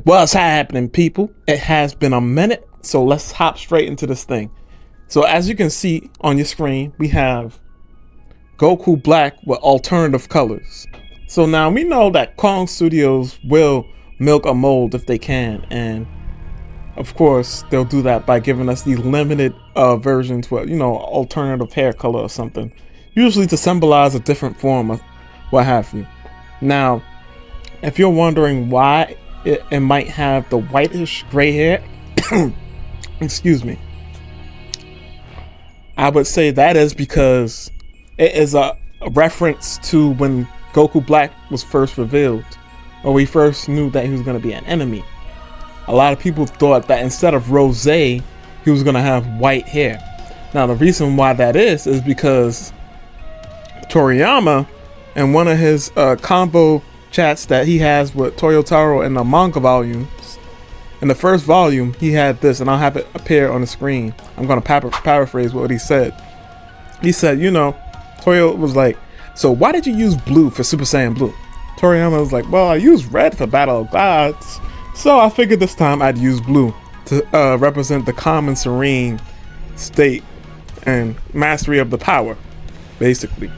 What's happening, people? It has been a minute, so let's hop straight into this thing. So as you can see on your screen, we have Goku Black with alternative colors. So now we know that Kong Studios will milk a mold if they can, and of course they'll do that by giving us these limited versions with, alternative hair color or something, usually to symbolize a different form of what have you. Now, if you're wondering why it might have the whitish gray hair, excuse me, I would say that is because it is a reference to when Goku Black was first revealed, or we first knew that he was going to be an enemy. A lot of people thought that instead of rosé, he was going to have white hair. Now, the reason why that is because Toriyama, in one of his combo chats that he has with Toyotaro in the manga volumes, in the first volume, he had this, and I'll have it appear on the screen. I'm going to paraphrase what he said. He said, Toyo was like, so why did you use blue for Super Saiyan Blue? Toriyama was like, well, I used red for Battle of Gods, so I figured this time I'd use blue to represent the calm and serene state and mastery of the power, basically.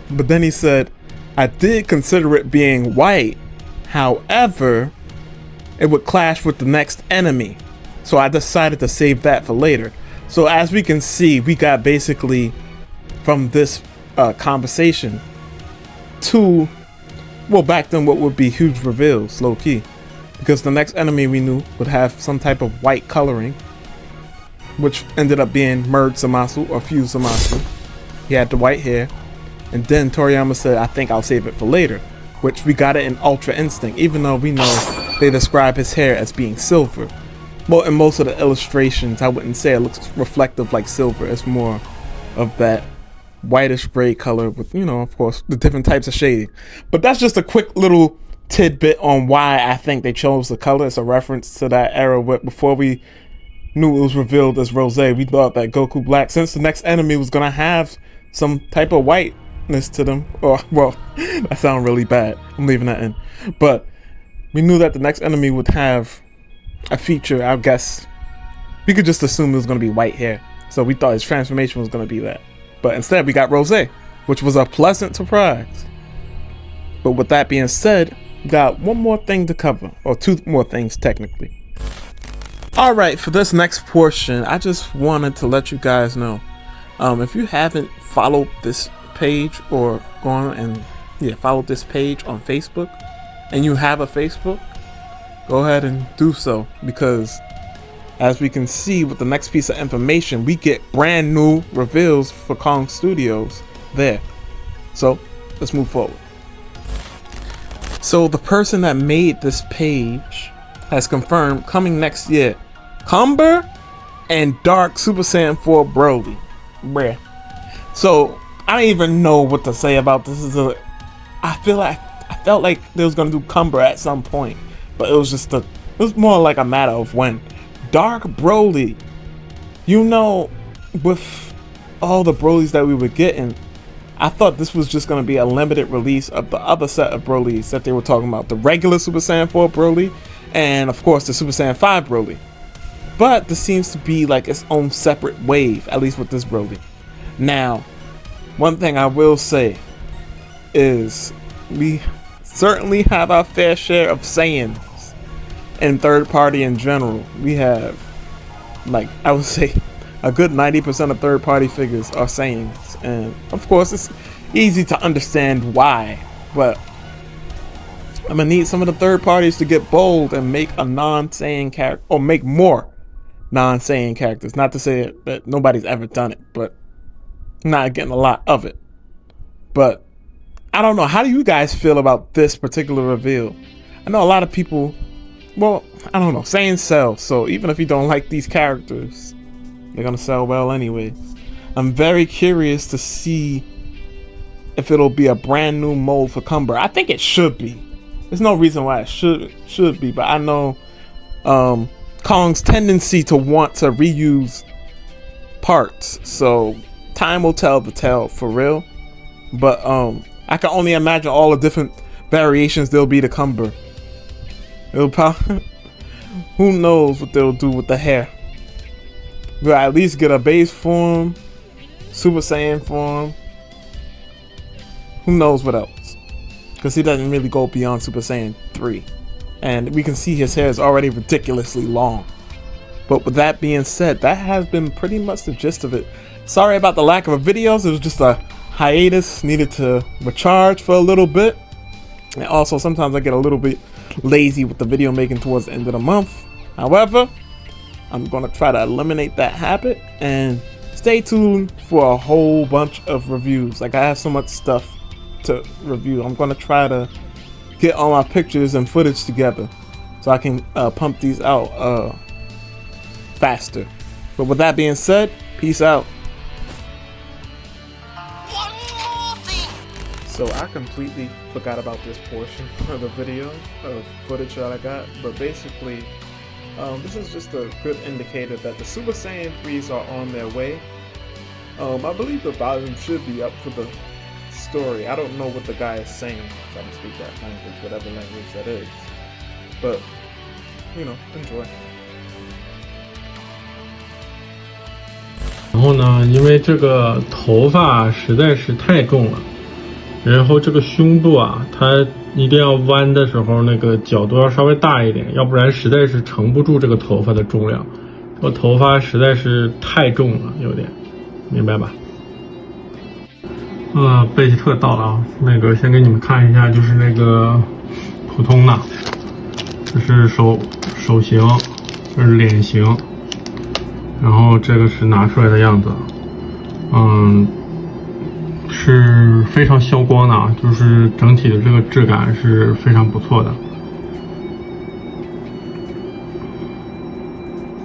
But then he said, I did consider it being white, however, it would clash with the next enemy, so I decided to save that for later. So as we can see, we got basically from this conversation to, well, back then what would be huge reveals, low key, because the next enemy we knew would have some type of white coloring, which ended up being merged Zamasu or fused Zamasu. He had the white hair, and then Toriyama said, I think I'll save it for later, which we got it in Ultra Instinct, even though we know they describe his hair as being silver. Well, in most of the illustrations, I wouldn't say it looks reflective like silver. It's more of that whitish gray color with, of course, the different types of shading. But that's just a quick little tidbit on why I think they chose the color. It's a reference to that era where before we knew it was revealed as rosé, we thought that Goku Black, since the next enemy was going to have some type of whiteness to them, or, well, that sounds really bad. I'm leaving that in. But we knew that the next enemy would have a feature, I guess. We could just assume it was going to be white hair. So we thought his transformation was going to be that. But instead we got rosé, which was a pleasant surprise. But with that being said, we got one more thing to cover, or two more things technically. Alright, for this next portion, I just wanted to let you guys know, if you haven't followed this page or gone and followed this page on Facebook, and you have a Facebook, go ahead and do so, because as we can see with the next piece of information, we get brand new reveals for Kong Studios there. So let's move forward. So the person that made this page has confirmed coming next year, Cumber and Dark Super Saiyan 4 Broly. Bruh. So I don't even know what to say about this. I felt like they was gonna do Cumber at some point, but it was more like a matter of when. Dark Broly, with all the Brolys that we were getting, I thought this was just going to be a limited release of the other set of Brolys that they were talking about. The regular Super Saiyan 4 Broly, and of course the Super Saiyan 5 Broly. But this seems to be like its own separate wave, at least with this Broly. Now, one thing I will say is we certainly have our fair share of Saiyans. And third party in general, we have, like, I would say a good 90% of third party figures are Saiyans, and of course it's easy to understand why, but I'm gonna need some of the third parties to get bold and make a non-Saiyan character, or make more non-Saiyan characters. Not to say that nobody's ever done it, but not getting a lot of it. But I don't know, how do you guys feel about this particular reveal? I know a lot of people, well, I don't know, Saiyan sell, so even if you don't like these characters, they're gonna sell well anyways. I'm very curious to see if it'll be a brand new mold for Cumber. I think it should be. There's no reason why it should be, but I know Kong's tendency to want to reuse parts, so time will tell the tale for real. But I can only imagine all the different variations there'll be to Cumber. It'll probably. Who knows what they'll do with the hair? We'll at least get a base form, Super Saiyan form. Who knows what else? Because he doesn't really go beyond Super Saiyan 3. And we can see his hair is already ridiculously long. But with that being said, that has been pretty much the gist of it. Sorry about the lack of videos. It was just a hiatus. Needed to recharge for a little bit. And also, sometimes I get a little bit lazy with the video making towards the end of the month. However, I'm going to try to eliminate that habit. And stay tuned for a whole bunch of reviews. Like, I have so much stuff to review. I'm going to try to get all my pictures and footage together so I can pump these out faster. But with that being said, peace out. So I completely forgot about this portion of the video of footage that I got, but basically this is just a good indicator that the Super Saiyan 3s are on their way. I believe the volume should be up for the story. I don't know what the guy is saying, if I can speak that language, whatever language that is. But, you know, enjoy. 然后呢，因为这个头发实在是太重了，然后这个胸部啊，它一定要弯的时候，那个角度要稍微大一点，要不然实在是撑不住这个头发的重量。这个头发实在是太重了，有点，明白吧？贝吉特到了啊，那个先给你们看一下，就是那个普通的，这是手型，这是脸型，然后这个是拿出来的样子，是非常消光的啊，就是整体的这个质感是非常不错的。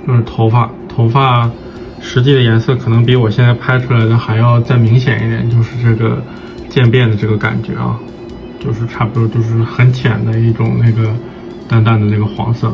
就是头发实际的颜色可能比我现在拍出来的还要再明显一点，就是这个渐变的这个感觉啊，就是差不多就是很浅的一种那个淡淡的那个黄色。